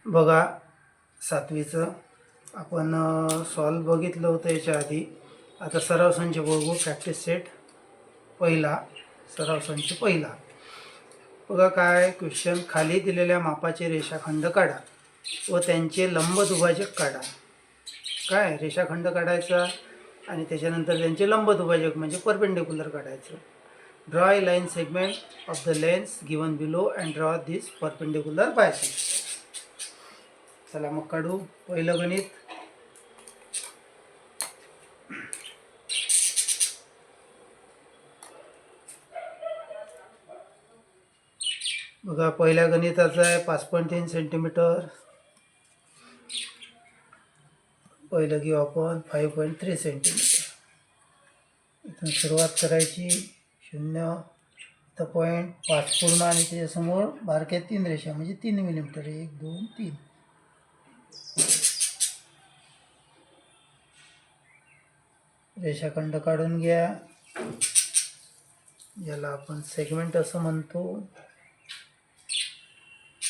बघा 7वीचं आपण सॉल्व बघितलं होतं याच्या आधी. आता सराव संच बघू. प्रॅक्टिस सेट पहिला, सराव संच पहिला. बघा काय क्वेश्चन, खाली दिलेल्या मापाचे रेषाखंड काढा व त्यांचे लंब दुभाजक काढा. काय रेषाखंड काढायचा आणि त्याच्यानंतर त्यांचे लंब दुभाजक म्हणजे परपेंडिक्युलर काढायचं. Draw a line segment of the lens given below and draw this perpendicular bisector. चला मग काढू पहिलं गणित. बघा पहिल्या गणिताचं आहे 5.3 सेंटीमीटर. पहिलं घेऊ आपण 5.3 सेंटीमीटर. इथून सुरुवात करायची. 0 तर पॉईंट 5 पूर्ण आणि त्याच्यासमोर बारक्या 3 रेषा म्हणजे 3 मिलीमीटर. 1 2 3. रेषाखंड काढून घ्या. याला आपण सेगमेंट असं म्हणतो.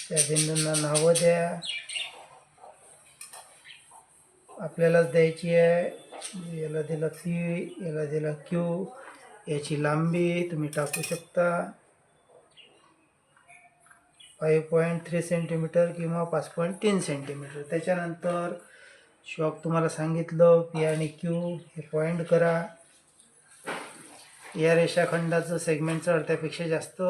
त्या बिंदूंना नावं द्या. आपल्यालाच द्यायची आहे. याला दिला P, याला दिला Q. याची लांबी तुम्ही टाकू शकता 5.3 सेंटीमीटर किंवा 5.3 सेंटीमीटर. त्याच्यानंतर शॉक तुम्हाला सांगितलं P आणि Q हे पॉईंट करा. या रेषाखंडाचं सेगमेंटचं अर्ध्यापेक्षा जास्त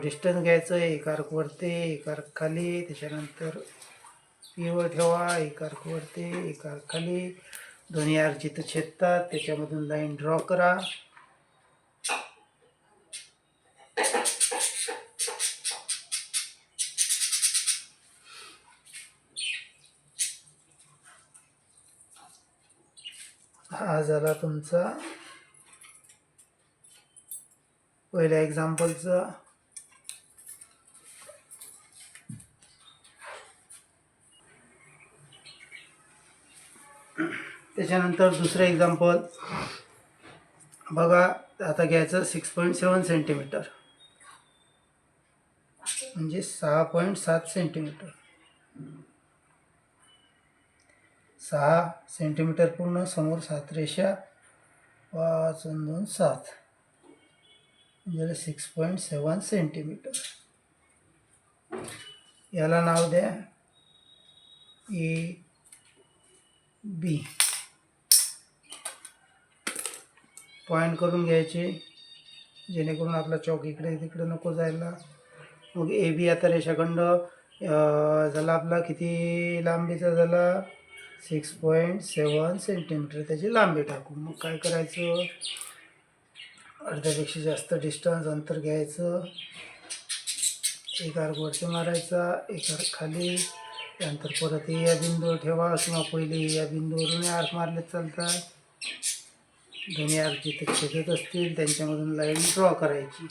डिस्टन्स घ्यायचं. एक आर्क वरती, एक आर्क खाली. त्याच्यानंतर P वर ठेवा. एक आर्क वरती, एक आर्क खाली. दोन्ही आर्क जिथं छेदतात त्याच्यामधून लाईन ड्रॉ करा. हा झाला तुमचा पहिल्या एक्झाम्पलचा. त्याच्यानंतर दुसरं एक्झाम्पल बघा. आता घ्यायचं 6.7 सेंटीमीटर म्हणजे 6.7 सेंटीमीटर. 6 सेंटीमीटर पूर्ण, समोर 7 रेषा, 5 आणि 2 7 म्हणजे 6.7 सेंटीमीटर. याला नाव द्या AB. पॉईंट करून घ्यायचे जेणेकरून आपला चौक इकडे तिकडे नको जायला. मग AB आता रेषाखंड झाला आपला किती लांबीचा झाला 6.7 सेंटीमीटर. त्याची लांबी टाकू. मग काय करायचं, अर्ध्यापेक्षा जास्त डिस्टन्स अंतर घ्यायचं. एक आर्क वरती मारायचा, एक आर्क खाली. त्यानंतर परत या बिंदूवर ठेवा किंवा पहिले या बिंदूवरून आर्क मारले चालतात. दोन्ही आर्क जिथे छेदत असतील त्यांच्यामधून लाईन ड्रॉ करायची.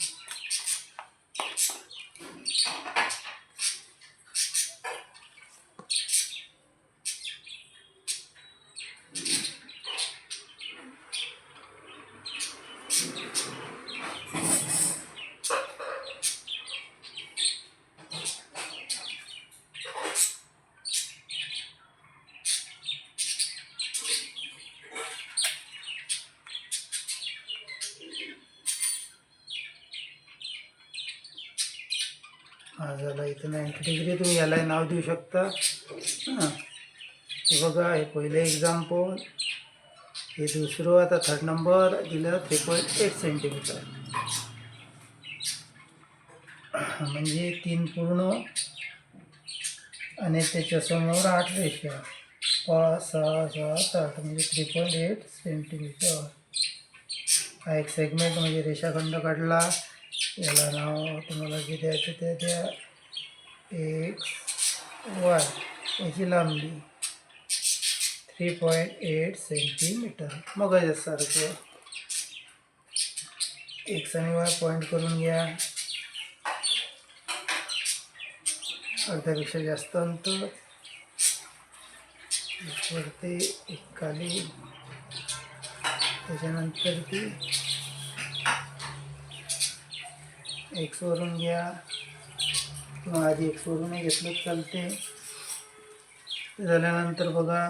हा झाला इथं 90 डिग्री. तुम्ही याला नाव देऊ शकता. हां हे बघा, हे पहिले एक्झाम्पल. हे दुसरं. आता 3rd नंबर दिलं 3.8 सेंटीमीटर म्हणजे 3 पूर्ण आणि त्याच्यासमोर 8 रेषा, 5 6 7 8 म्हणजे 3.8 सेंटीमीटर. हा एक सेगमेंट म्हणजे रेषाखंड काढला. याला नाव तुम्हाला जे द्यायचं ते द्या. XY. याची लांबी 3.8 सेंटीमीटर. मग यासारखं X आणि Y पॉईंट करून घ्या. अर्ध्यापेक्षा जास्त अंतर. एक वरती, एक खाली. त्याच्यानंतर ती X वरून घ्या. किंवा आधी एक सोडून घेतलं चालते. झाल्यानंतर बघा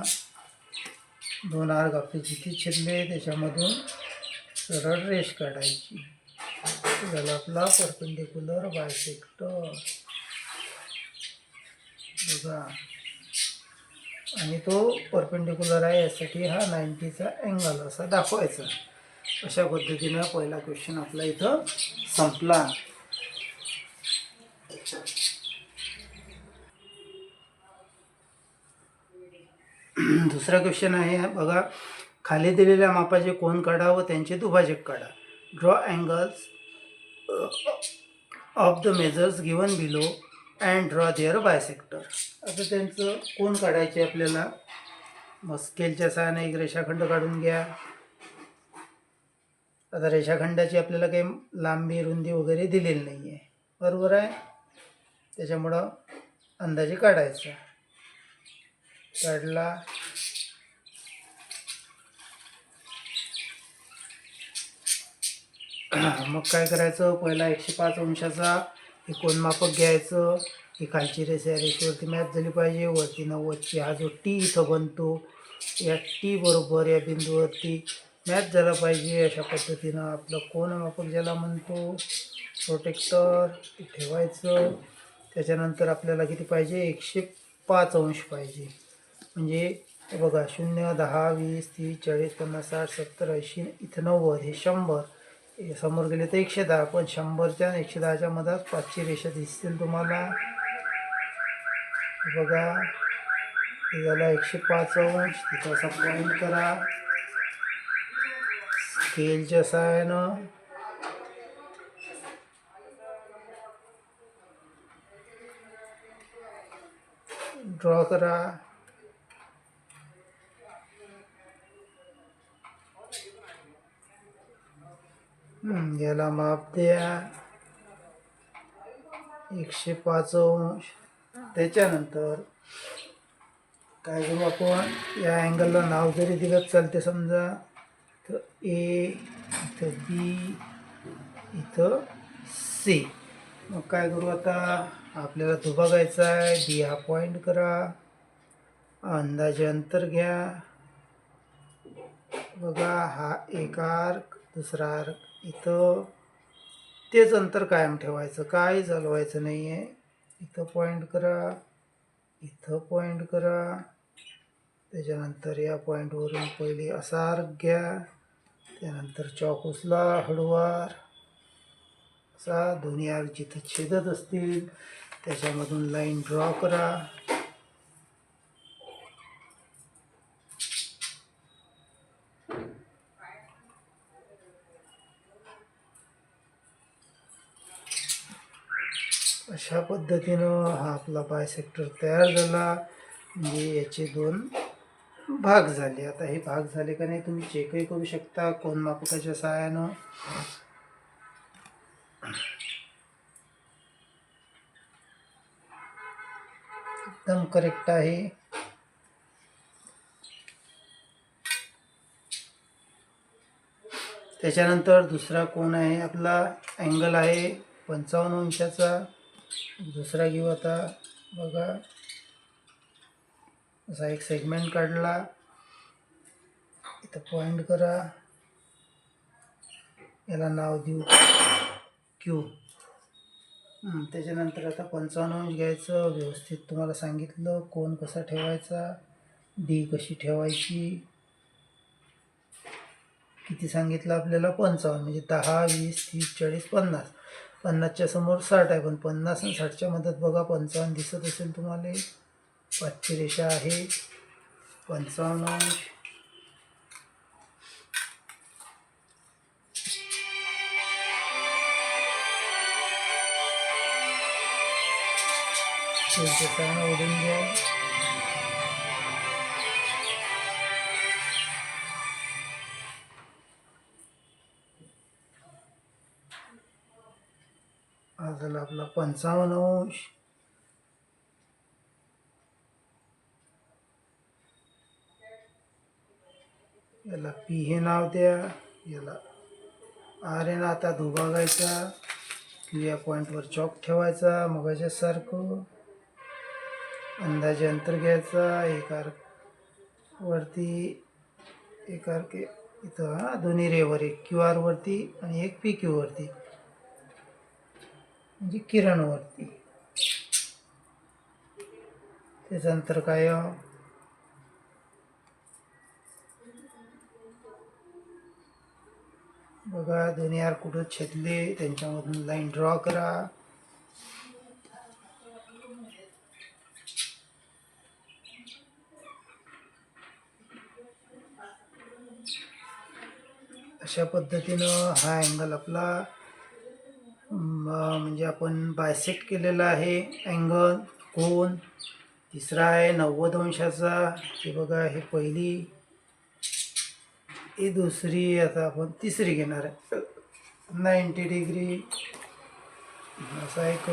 2 आर्क आपले जिथे छेदले त्याच्यामधून सरळ रेष काढायची. झाला आपला परपेंडिक्युलर बायसेक्टर बघा. आणि तो परपेंडिक्युलर आहे यासाठी हा 90चा अँगल असा दाखवायचा. अशा पद्धतीनं पहिला क्वेश्चन आपला इथं संपला. दुसरा क्वेश्चन आहे बघा. खाली दिलेल्या मापाचे कोन काढा व त्यांचे दुभाजक काढा. Draw angles of the measures given below and draw their bisector. आता त्यांचं कोन काढायचे आपल्याला. मग स्केलच्या सहाय्याने एक रेषाखंड काढून घ्या. आता रेषाखंडाची आपल्याला काही लांबी रुंदी वगैरे दिलेली नाही आहे, बरोबर आहे. त्याच्यामुळं अंदाजे काढायचा. काढला. मग काय करायचं, पहिला 105 अंशाचा हे कोनमापक घ्यायचं. ही खालची रेषा या रेषेवरती मॅच झाली पाहिजे. वरती 90ची हा जो टी इथं बनतो या टी बरोबर या बिंदूवरती मॅच झाला पाहिजे. अशा पद्धतीनं आपलं कोनमापक ज्याला म्हणतो प्रोटेक्टर ते ठेवायचं. त्याच्यानंतर आपल्याला किती पाहिजे, 105 अंश पाहिजे. म्हणजे हे बघा 0, 10, 20, 30, 40, 50, 60, 70, 80, इथं 90, हे 100. समोर गेले तर 110. पण 100च्या आणि 110च्या मधात 5ची रेषा दिसतील तुम्हाला. बघा हे झाला 105 अंश. तिथं असा पॉईंट करा स्केलच्या सहाय्यानं. ड्रॉ करा. याला माप द्या 105 अंश. त्याच्यानंतर काय करू आपण, या अँगलला नाव जरी दिलं चालते. समजा इथं ए, इथं बी, इथं सी. मग काय करू, आता आपल्याला तो बघायचा आहे. डी हा पॉईंट करा. अंदाजे अंतर घ्या. बघा हा एक आर्क, दुसरा आर्क इथं. तेच अंतर कायम ठेवायचं, काही चालवायचं नाही आहे. इथं पॉईंट करा, इथं पॉईंट करा. त्याच्यानंतर या पॉईंटवरून पहिले असा आर्क घ्या. त्यानंतर चॉक उचला हळूवार असा. दोन्ही आर्क जिथं छेदत असतील त्याच्यामधून लाईन ड्रॉ करा. अशा पद्धतीनं हा आपला बायसेक्टर तयार झाला. म्हणजे याचे 2 भाग झाले. आता हे भाग झाले का नाही तुम्ही चेकही करू शकता कोनमापकाच्या सहाय्यानं. एकदम करेक्ट आहे. त्याच्यानंतर दुसरा कोन आहे आपला, अँगल आहे 55 अंशाचा. दुसरा घेऊ आता. बघा असा एक सेगमेंट काढला. इथं पॉईंट करा. याला नाव देऊ क्यू. त्याच्यानंतर आता 55 अंश घ्यायचं. व्यवस्थित तुम्हाला सांगितलं कोन कसा ठेवायचा, डी कशी ठेवायची. किती सांगितलं आपल्याला, 55. म्हणजे 10, 20, 30, 40, 50. 50च्या समोर 60 आहे, पण 50 आणि 60च्या मधात बघा 55 दिसत असेल तुम्हाला. 5ची रेषा आहे 55 अंश. ओढून घ्या. हा झाला आपला 55 अंश. याला पी हे नाव द्या. याला आर एन. आता दुभागायचा या पॉईंटवर चॉक ठेवायचा मगाच्यासारखं. अंदाजे अंतर घ्यायचा. एक आर्क वरती, एक आर्क इथं, हा दोन्ही रेवर, एक क्यू आर वरती आणि एक पी क्यू वरती, म्हणजे किरणवरती. त्याचं अंतर काय बघा. दोन्ही आर्क कुठं छेदले त्यांच्यामधून लाईन ड्रॉ करा. अशा पद्धतीनं हा अँगल आपला म्हणजे आपण बायसेक्ट केलेला आहे अँगल, कोन. तिसरा आहे 90 अंशाचा. हे बघा, हे पहिली, ही दुसरी, आता आपण तिसरी घेणार आहे. 90 डिग्री असा एक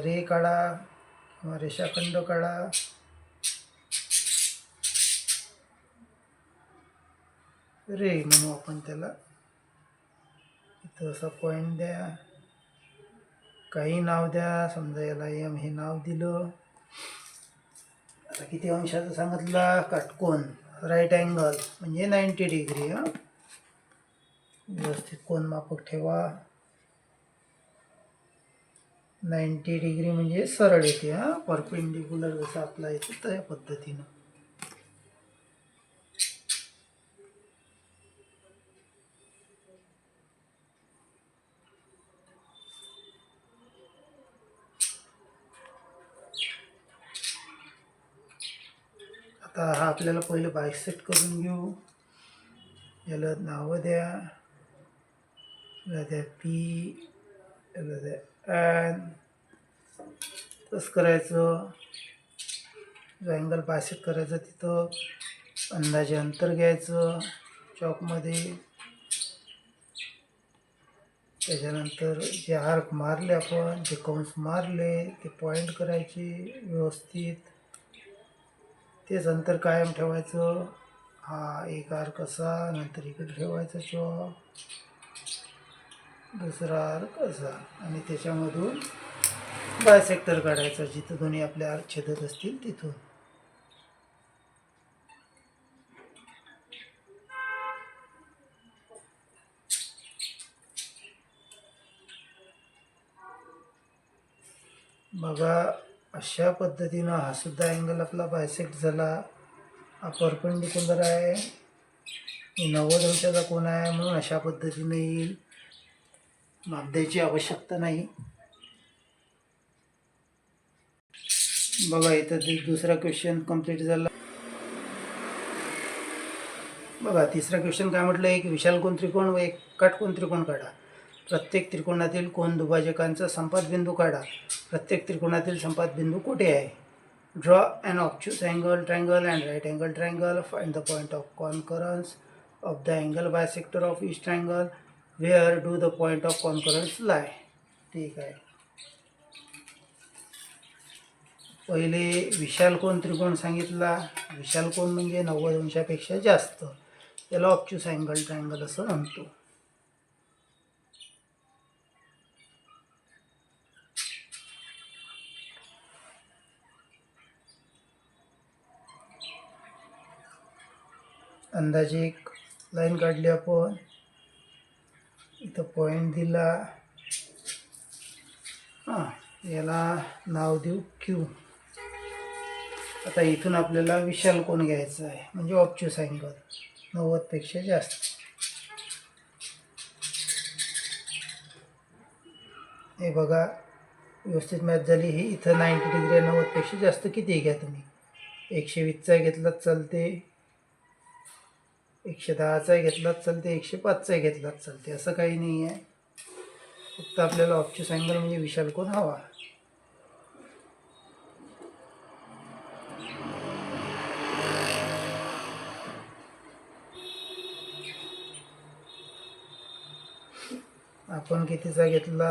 रे काढा किंवा रेषाखंड काढा. रे म्हणू आपण त्याला. इथं असा पॉईंट द्या, काही नाव द्या. समजा याला एम हे नाव दिलं. आता किती अंशाचं सांगितलं? काटकोन, राईट अँगल म्हणजे 90 डिग्री. हां, व्यवस्थित कोन मापक ठेवा. 90 डिग्री म्हणजे सरळ येते. हां, परपेंडिक्युलर जसं आपला येते त्या पद्धतीनं. आता हा आपल्याला पहिलं बायसेक्ट करून घेऊ. याला नावं द्या. याला द्या पी, याला द्या एन. तसं करायचं. जो अँगल बायसेक्ट करायचं तिथं अंदाजे अंतर घ्यायचं चॉकमध्ये. त्याच्यानंतर जे आर्क मारले आपण, जे कंस मारले ते पॉईंट करायचे व्यवस्थित. तेच अंतर कायम ठेवायचं. हा एक आर्क असा, नंतर इकडे ठेवायचा चॉक, दुसरा आर्क असा, आणि त्याच्यामधून बायसेक्टर काढायचा जिथं दोन्ही आपले आर्क छेदत असतील तिथून. बघा, अशा पद्धतीनं हा सुद्धा अँगल आपला बायसेक्ट झाला. हा परपेंडिक्युलर आहे, 90 अंशाचा कोन आहे, म्हणून अशा पद्धतीने येईल. माप द्यायची आवश्यकता नाही. बघा, इथं दुसरा क्वेश्चन कंप्लीट झाला. बघा, तिसरा क्वेश्चन काय म्हटलं? एक विशालकोन त्रिकोण व एक काटकोन त्रिकोण काढा. प्रत्येक त्रिकोणातील कोन दुभाजकांचा संपात बिंदू काढा. प्रत्येक त्रिकोणातील संपात बिंदू कुठे आहे? Draw an obtuse angle triangle and right angle triangle. Find the point of concurrence of the angle bisector of each triangle. Where do the point of concurrence lie? ठीक आहे. पहिले विशालकोन त्रिकोण सांगितला. विशालकोन म्हणजे 90 अंशापेक्षा जास्त, त्याला ऑब्च्यूस अँगल ट्रायंगल असं म्हणतो. अंदाजे एक लाईन काढली आपण, इथं पॉईंट दिला. हां, याला नाव देऊ क्यू. आता इथून आपल्याला विशालकोन घ्यायचा आहे, म्हणजे ऑब्च्यूस अँगल 90 पेक्षा जास्त. हे बघा, व्यवस्थित मॅच झाली. ही इथं 90 डिग्री 90 पेक्षा जास्त किती घ्या तुम्ही. 120चा घेतलाच चालते, 110चा घेतलाच चालते, 105चा घेतलाच चालते, असं काही नाही आहे. फक्त आपल्याला ऑब्च्यूस अँगल म्हणजे विशालकोन हवा. आपण कितीचा घेतला?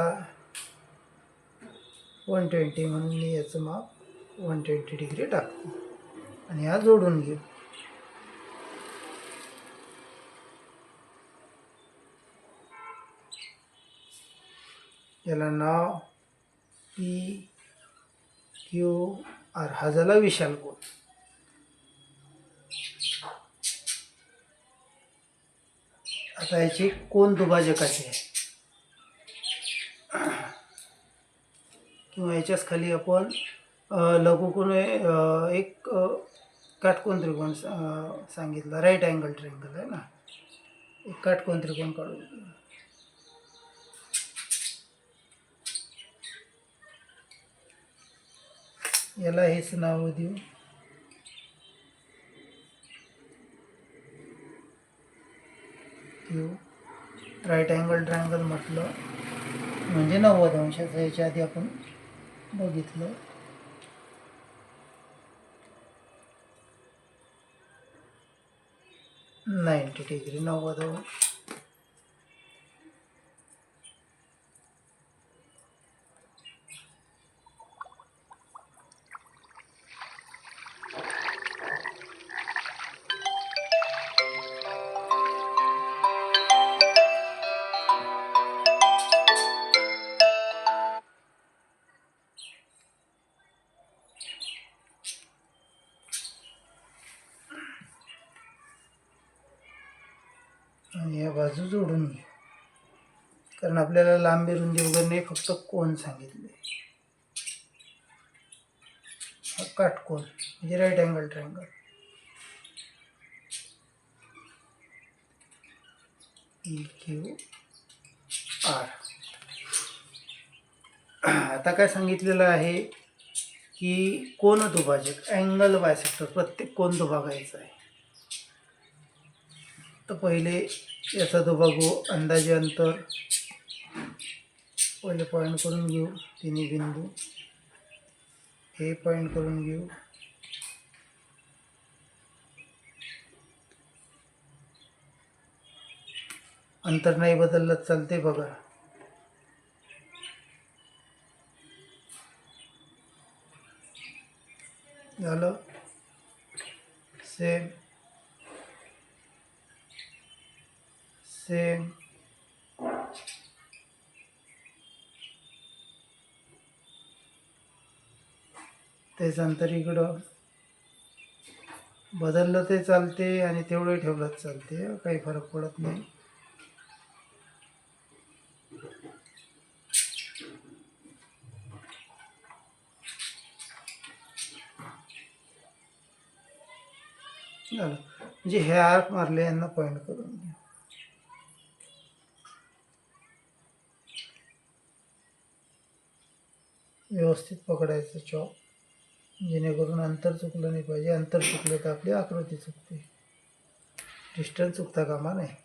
120, म्हणून मी याचं माप 120 डिग्री टाकतो आणि हा जोडून घेऊ. याला नाव पी क्यू आर, हा झाला विशाल कोन. आता याची कोन दुभाजकाची आहे, किंवा याच्याच खाली आपण लघुकोन एक काटकोन त्रिकोण सांगितला, राईट अँगल ट्रायंगल आहे ना, एक काटकोन त्रिकोण काढून घेऊ. याला हेच नाव देऊ, क्यू. राईट अँगल ट्रायंगल म्हटलं म्हणजे 90 अंशाचं, याच्या आधी आपण बघितलं. $90 90 अंश. आणि या बाजू जोडून घे, कारण आपल्याला लांबी रुंदी वगैरे नाही, फक्त कोन सांगितले. हा काटकोन म्हणजे right angle triangle. P Q R. आता काय सांगितलेलं आहे की कोन दुभाजक, अँगल बायसेक्टर, प्रत्येक कोन दुभागायचा आहे. तर पहिले याचा दुभागू, अंदाजे अंतर पहिले पॉईंट करून घेऊ, तिन्ही बिंदू हे पॉईंट करून घेऊ. अंतर नाही बदललं चालते बघा. झालं. सेम सेम तेच अंतर इकडं बदललं ते चालते आणि तेवढे ठेवलं चालते, काही फरक पडत नाही. झालं. म्हणजे हे आर्क मारले, यांना पॉईंट करून घ्या. व्यवस्थित पकडायचं चॉप, जेणेकरून अंतर चुकलं नाही पाहिजे. अंतर चुकलं तर आपली आकृती चुकते, डिस्टन्स चुकता कामा नाही.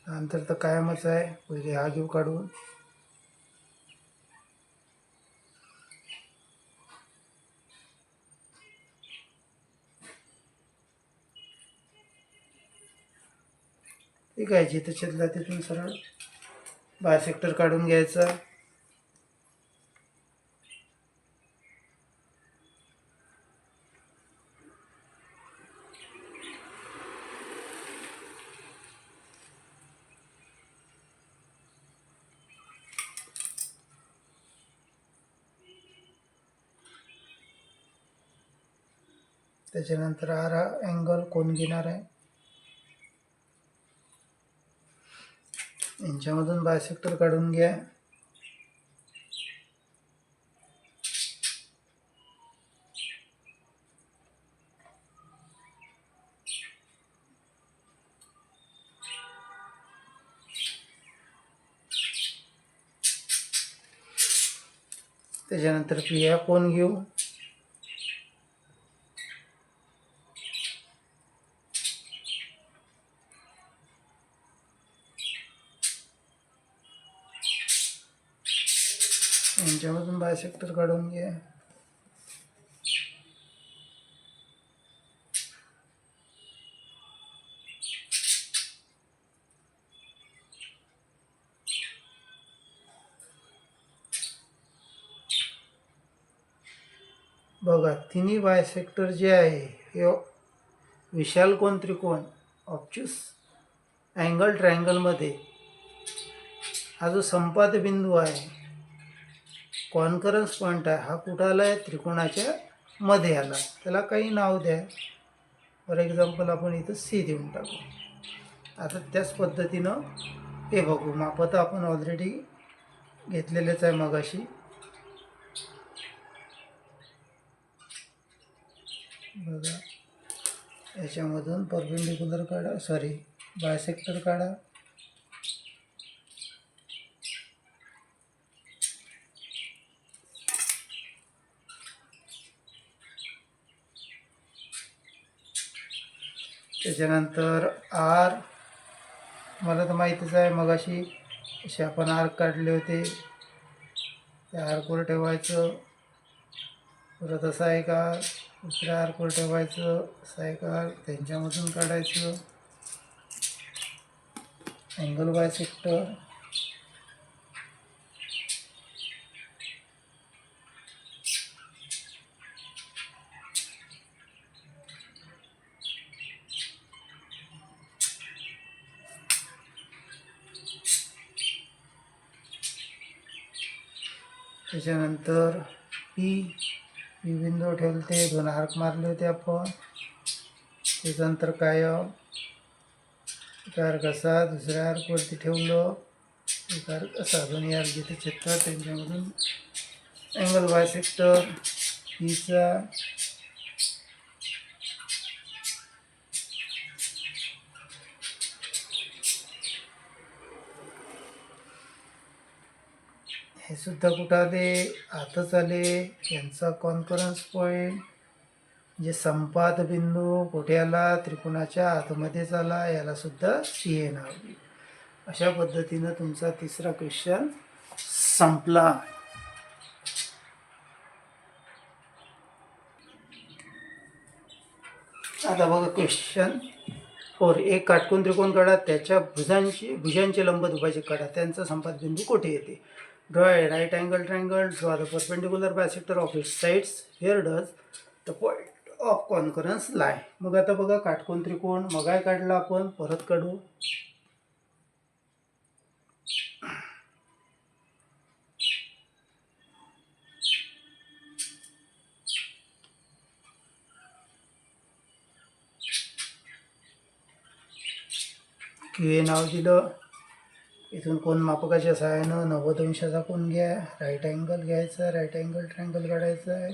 अंतर तर कायमच आहे. पहिले हा घेऊ काढून. ठीक आहे, जिथे छेदला तिथून सरळ बायसेक्टर काढून घ्यायचा. त्याच्यानंतर आर अँगल कोण घेणार आहे, यांच्यामधून बायसेक्टर काढून घ्या. त्याच्यानंतर पी हा कोण घेऊ. यांच्यामधून बायसेक्टर काढून घ्या. बघा तिन्ही बायसेक्टर जे आहे हे विशाल कोन त्रिकोण ऑब्च्युस अँगल ट्रायंगलमध्ये हा जो संपात बिंदू आहे, कॉन्करन्स पॉईंट आहे, हा कुठं आला आहे? त्रिकोणाच्या मध्ये आला. त्याला काही नाव द्या. फॉर एक्झाम्पल आपण इथं सी देऊन टाकू. आता त्याच पद्धतीनं हे बघू. माप तर आपण ऑलरेडी घेतलेलेच आहे मगाशी. बघा याच्यामधून परपेंडिक्युलर काढा, सॉरी बायसेक्टर काढा. त्याच्यानंतर आर, मला तर माहीतच आहे मगाशी असे आपण आर्क काढले होते, त्या आर्कवर ठेवायचं. परत असा एक आर्क दुसऱ्या आर्कवर ठेवायचं, असा एक आर्क त्यांच्यामधून काढायचं, अँगल बायसेक्टर. त्याच्यानंतर पी बिंदू ठेवते, 2 आर्क मारले होते आपण. त्याच्यानंतर काय एक आर्क असा दुसऱ्या आर्कवरती ठेवलं, एक आर्क असा, दोन्ही आर्क जिथे छेदतात त्यांच्यामधून अँगल बायसेक्टर पीचा. हे सुद्धा कुठं आले? आतच आले. यांचा कॉन्फरन्स पॉईंट जे संपात बिंदू कुठे आला? त्रिकोणाच्या आतमध्येच आला. याला सुद्धा सी हे नाव दिले. अशा पद्धतीनं तुमचा तिसरा क्वेश्चन संपला. आता बघा क्वेश्चन 4. एक काटकोन त्रिकोण काढा, त्याच्या भुजांचे लंब दुभाजक काढा, त्यांचा संपात बिंदू कोठे येते? Draw a right angle triangle, draw the perpendicular bisector of its sides, here does the point of concurrence lie. मग आता बघा काटकोन त्रिकोण मगाय काढला आपण, परत काढू. क्यू नाव दिलं. इथून कोण मापकाच्या सहाय्यानं 90 अंशाचा कोण घ्या, राईट अँगल घ्यायचा, राईट अँगल ट्रायंगल काढायचा आहे.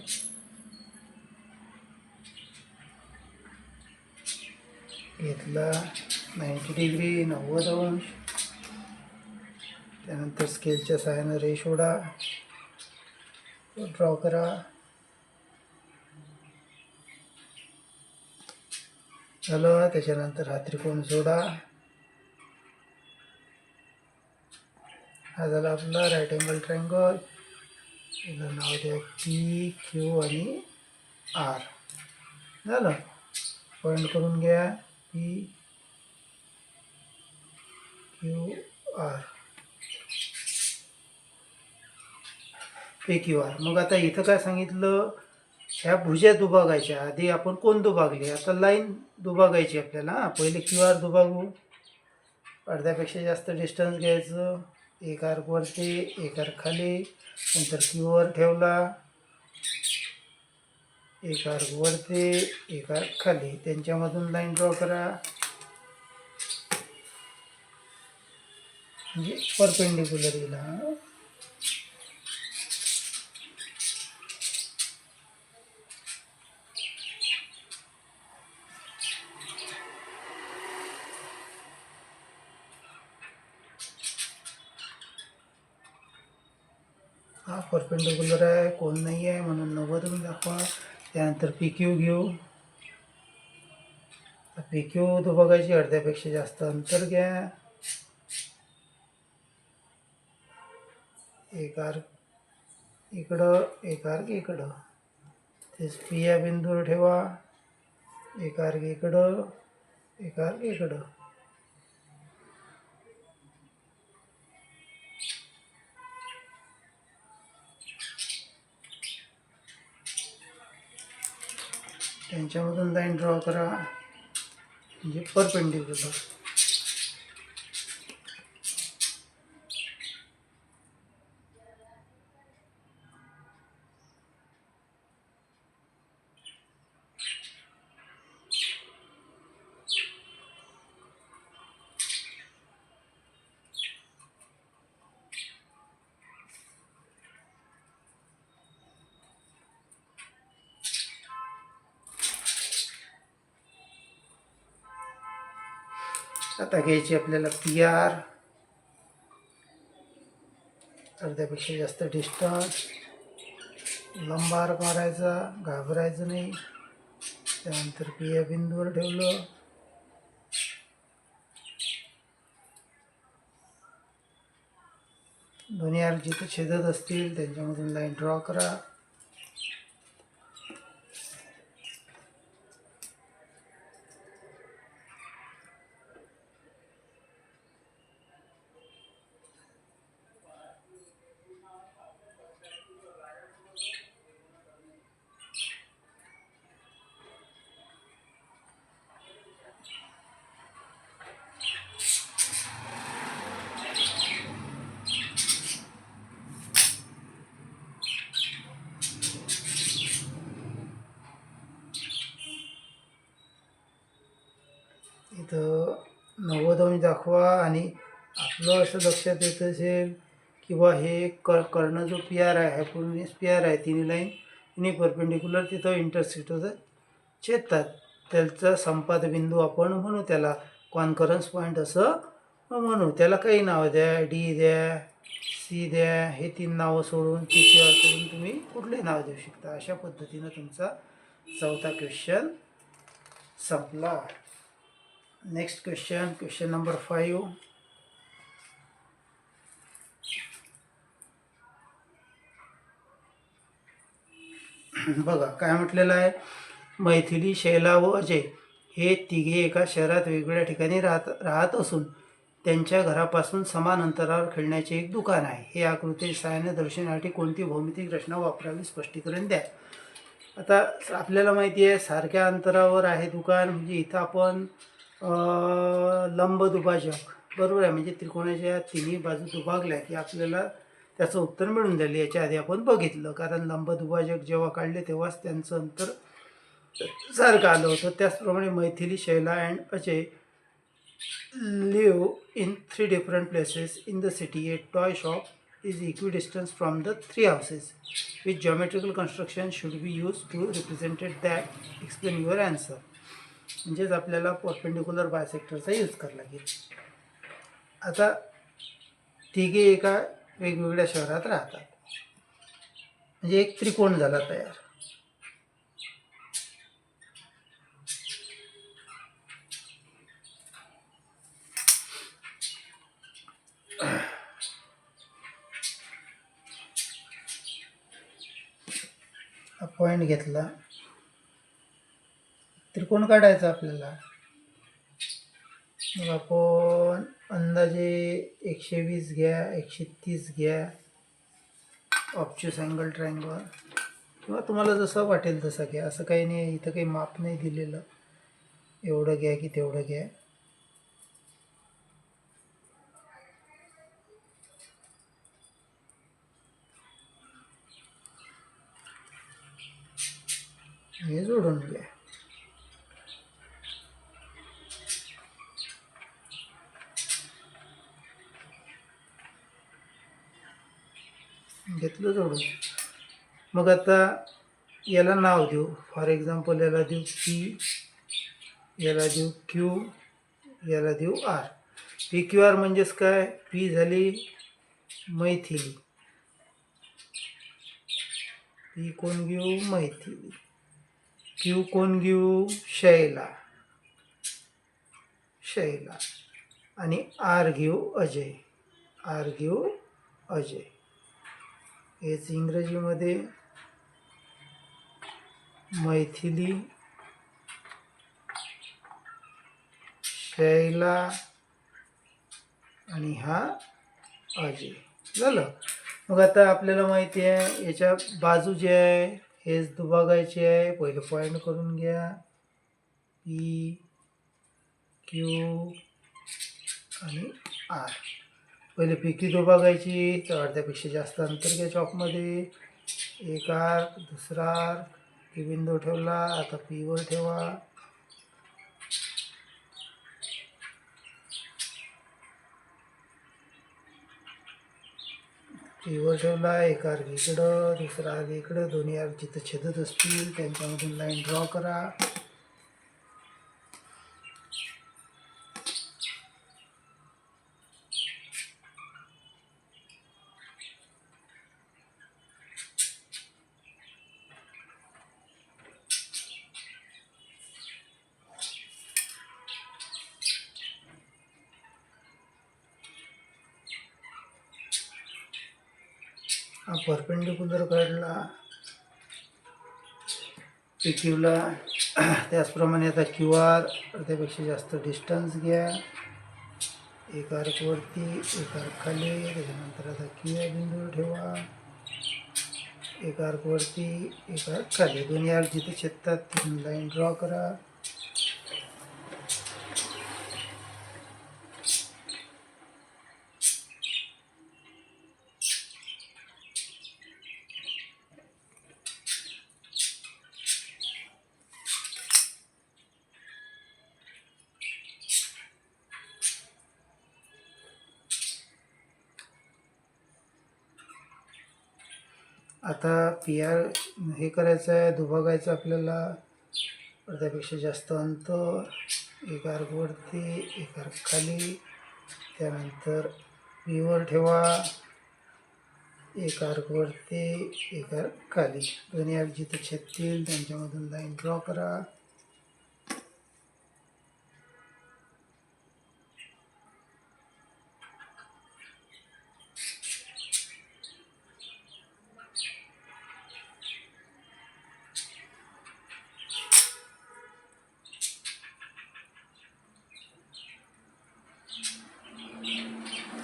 घेतला 90 डिग्री 90 अंश. त्यानंतर स्केलच्या सहाय्यानं रेष ओढा, ड्रॉ करा. झालं. त्याच्यानंतर हा त्रिकोण जोडा. हा झाला आपला राईट अँगल ट्रायंगल. याला नाव द्या पी क्यू आणि आर. झालं. पॉईंट करून घ्या P Q R, P Q R. मग आता इथं काय सांगितलं? ह्या भुजा दुभागायच्या. आधी आपण कोण दुभागली? आता लाईन दुभागायची आपल्याला. पहिले क्यू आर दुभागू. अर्ध्यापेक्षा जास्त डिस्टन्स घ्यायचं. एक आर्क वरती, एक आर्क खाली. नंतर क्यू वर ठेवला, एक आर्क वरती, एक आर्क खाली. त्यांच्यामधून लाईन ड्रॉ करा, म्हणजे परपेंडिक्युलर येईल. हा परपेंडिक्युलर आहे, कोण नाही आहे म्हणून 90 दाखवा. त्यानंतर पी क्यू घेऊ. पी क्यू दुभागायची, अर्ध्यापेक्षा जास्त अंतर घ्या. एक आर्क इकडं, एक आर्क इकडं. तेच पी या बिंदूवर ठेवा. एक आर्क इकडं, एक आर्क इकडं. त्यांच्यामधून लाईन ड्रॉ करा, म्हणजे परपेंडिक्युलर. आता घ्यायची आपल्याला PR, अर्ध्यापेक्षा जास्त डिस्टन्स. लंब आर्क मारायचा, घाबरायचं नाही. त्यानंतर P या बिंदूवर ठेवलं. दोन्ही आर्क जिथे छेदत असतील त्यांच्यामधून लाईन ड्रॉ करा. इथं 90 अंश दाखवा. आणि आपलं असं लक्षात येत असेल की बा हे कर्ण जो PR आहे, हायपोटेन्यूस PR आहे, तिन्ही लाईन तिन्ही परपेंडिक्युलर तिथं इंटरसेक्ट होतात, छेदतात. त्याचा संपाद बिंदू आपण म्हणू, त्याला कॉन्करन्स पॉईंट असं म्हणू. त्याला काही नावं द्या, D द्या, C द्या. हे 3 नावं सोडून, PCR सोडून तुम्ही कुठले नाव देऊ शकता. अशा पद्धतीनं तुमचा चौथा क्वेश्चन संपला. Next question number 5. बघा काय म्हटलेलं आहे. मैथिली, शैला व अजय हे तिघे एका शहरात वेगवेगळ्या ठिकाणी राहत असून त्यांच्या घरापासून समान अंतरावर खेळण्याचे एक दुकान आहे. हे आकृती सहाय्याने दर्शनासाठी कोणती भौमितिक रचना वापरावी, स्पष्टीकरण द्या. आता आपल्याला माहिती आहे सारख्या अंतरावर आहे दुकान, म्हणजे इथं आपण लंब दुभाजक, बरोबर आहे, म्हणजे त्रिकोणाच्या तिन्ही बाजू दुभागल्या की आपल्याला त्याचं उत्तर मिळून जाईल. याच्या आधी आपण बघितलं, कारण लंब दुभाजक जेव्हा काढले तेव्हाच त्यांचं अंतर सारखं आलं होतं. त्याचप्रमाणे Maithili, Shaila and Ajay live in 3 different places in the city. A toy shop is equidistant from the 3 houses. Which geometrical construction should be used to represent that? Explain your answer. म्हणजेच आपल्याला परपेंडिक्युलर बायसेक्टरचा यूज करावा लागेल. आता तिघे एका वेगवेगळ्या शहरात राहतात, म्हणजे एक त्रिकोण झाला तयार. पॉईंट घेतला, त्रिकोण काढायचा आपल्याला. मग आपण अंदाजे 120 घ्या, 130 घ्या, ऑब्च्युस अँगल ट्रायंगल, किंवा तुम्हाला जसं वाटेल तसं घ्या. असं काही नाही, इथं काही माप नाही दिलेलं, एवढं घ्या की तेवढं घ्या. हे जोडून घ्या. घेतलं जोडून. मग आता याला नाव देऊ. फॉर एक्झाम्पल याला देऊ P, याला देऊ Q, याला देऊ R. PQR म्हणजेच काय? P झाली मैथिली, P कोण घेऊ? मैथिली. Q कोण घेऊ? शैला, शैला. आणि R घेऊ अजय, R घेऊ अजय. हेच इंग्रजीमध्ये मैथिली, शैला आणि हा अजय झालं. मग आता आपल्याला माहिती आहे याच्या बाजू जे आहे हेच दुभागायचे आहे. पहिले पॉईंट करून घ्या. पी क्यू आणि आर. पहिले पी क्यू दुभागायची तर अर्ध्यापेक्षा जास्त अंतर घ्या चॉकमध्ये. एक आर्क, दुसरा आर्क, पी बिंदू ठेवला. आता पीवर ठेवा. पीवर ठेवला. एक आर्क इकडं, दुसरा आर्क इकडं. दोन्ही आर्क जिथं छेदत असतील त्यांच्यामधून लाईन ड्रॉ करा. हा परपेंडिक्युलर काढला पी क्यूला. त्याचप्रमाणे आता क्यू आर त्यापेक्षा जास्त डिस्टन्स घ्या. एक आर्क वरती, एक आर्क खाली. त्याच्यानंतर आता क्यू या बिंदूवर ठेवा. एक आर्क वरती, एक आर्क खाली. दोन्ही आर्क जिथे छेदतात तिथून लाईन ड्रॉ करा. आता पी आर हे करायचं आहे, दुभागायचं आपल्याला. अर्ध्यापेक्षा जास्त अंतर. एक आर्क वरती, एक आर्क खाली. त्यानंतर पीवर ठेवा. एक आर्क वरती, एक आर्क खाली. दोन्ही आर्क जिथे छेदतील त्यांच्यामधून लाईन ड्रॉ करा.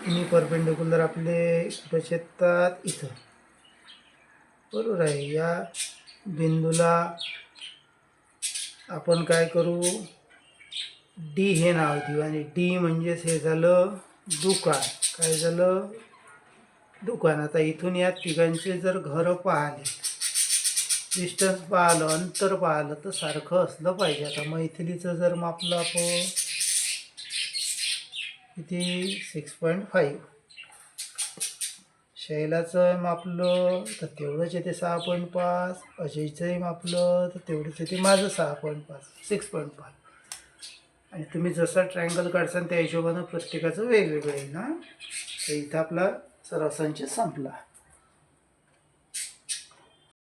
तिन्ही परपेंडिक्युलर आपले कुठं छेदतात? इथं. बरोबर आहे. या बिंदूला आपण काय करू? डी हे नाव देऊ. आणि डी म्हणजेच हे झालं दुकान. काय झालं? दुकान. आता इथून या तिघांचे जर घरं पाहिले, डिस्टन्स पाहिलं, अंतर पाहिलं तर सारखं असलं पाहिजे. आता मैथिलीचं जर मापलं आपण किती? 6.5. शैलाचं मापलं तर तेवढंच येते 6.5. अजयचंही मापलं तर तेवढंच येते माझं 6.5, 6.5. आणि तुम्ही जसा ट्रायंगल काढसान त्या हिशोबानं प्रत्येकाचं वेगवेगळं आहे ना. तर इथं आपला सराव संच संपला.